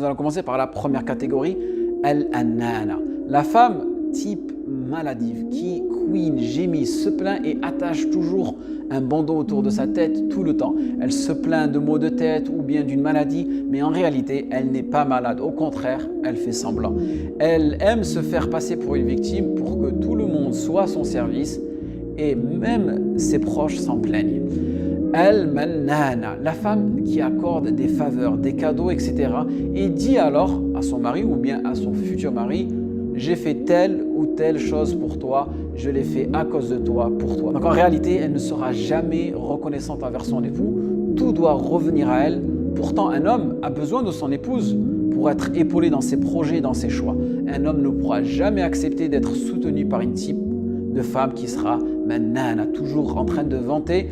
Nous allons commencer par la première catégorie, al-annana. La femme type maladive qui couine, gémit, se plaint et attache toujours un bandeau autour de sa tête tout le temps. Elle se plaint de maux de tête ou bien d'une maladie, mais en réalité, elle n'est pas malade. Au contraire, elle fait semblant. Elle aime se faire passer pour une victime pour que tout le monde soit à son service et même ses proches s'en plaignent. Al-Mannana, la femme qui accorde des faveurs, des cadeaux, etc. et dit alors à son mari ou bien à son futur mari: j'ai fait telle ou telle chose pour toi, je l'ai fait à cause de toi, pour toi. Donc en réalité, elle ne sera jamais reconnaissante envers son époux, tout doit revenir à elle. Pourtant, un homme a besoin de son épouse pour être épaulé dans ses projets, dans ses choix. Un homme ne pourra jamais accepter d'être soutenu par une type de femme qui sera mannana, toujours en train de vanter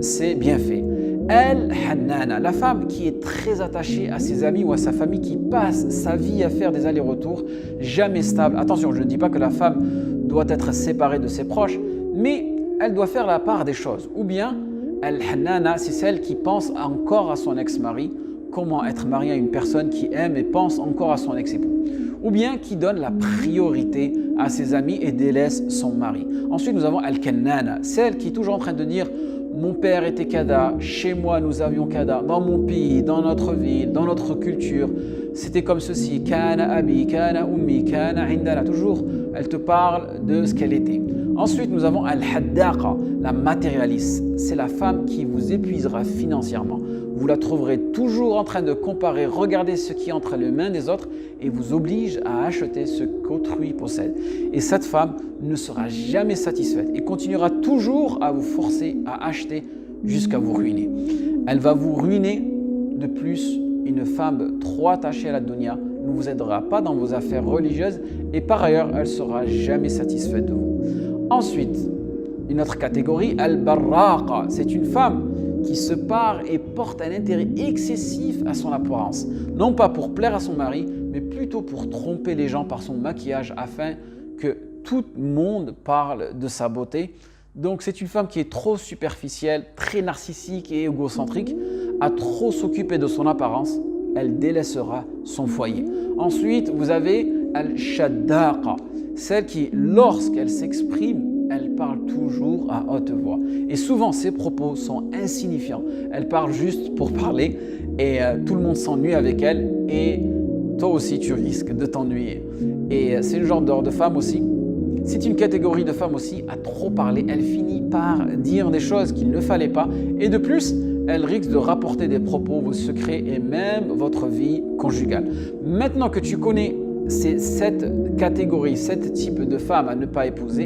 ses bienfaits. Al-Hannana, la femme qui est très attachée à ses amis ou à sa famille, qui passe sa vie à faire des allers-retours, jamais stable. Attention, je ne dis pas que la femme doit être séparée de ses proches, mais elle doit faire la part des choses. Ou bien, Al-Hannana, c'est celle qui pense encore à son ex-mari, comment être marié à une personne qui aime et pense encore à son ex-époux. Ou bien qui donne la priorité à ses amis et délaisse son mari. Ensuite, nous avons Al-Kannana, celle qui est toujours en train de dire: mon père était kada, chez moi nous avions kada, dans mon pays, dans notre ville, dans notre culture, c'était comme ceci, kana abi, kana ummi, kana indana. Toujours, elle te parle de ce qu'elle était. Ensuite, nous avons Al-Haddaqa, la matérialiste. C'est la femme qui vous épuisera financièrement. Vous la trouverez toujours en train de comparer, regarder ce qui est entre les mains des autres et vous oblige à acheter ce qu'autrui possède. Et cette femme ne sera jamais satisfaite et continuera toujours à vous forcer à acheter jusqu'à vous ruiner. Elle va vous ruiner. De plus, une femme trop attachée à la dunya ne vous aidera pas dans vos affaires religieuses et par ailleurs, elle ne sera jamais satisfaite de vous. Ensuite, une autre catégorie, Al-Barraqa, c'est une femme qui se pare et porte un intérêt excessif à son apparence. Non pas pour plaire à son mari, mais plutôt pour tromper les gens par son maquillage afin que tout le monde parle de sa beauté. Donc c'est une femme qui est trop superficielle, très narcissique et égocentrique, à trop s'occuper de son apparence, elle délaissera son foyer. Ensuite, vous avez Al-Shaddaqa, celle qui, lorsqu'elle s'exprime, elle parle toujours à haute voix. Et souvent, ses propos sont insignifiants. Elle parle juste pour parler et tout le monde s'ennuie avec elle et toi aussi, tu risques de t'ennuyer. Et c'est le genre de femme aussi. C'est une catégorie de femmes aussi à trop parler. Elle finit par dire des choses qu'il ne fallait pas. Et de plus, elle risque de rapporter des propos, vos secrets et même votre vie conjugale. Maintenant que tu connais cette catégorie, ce type de femme à ne pas épouser,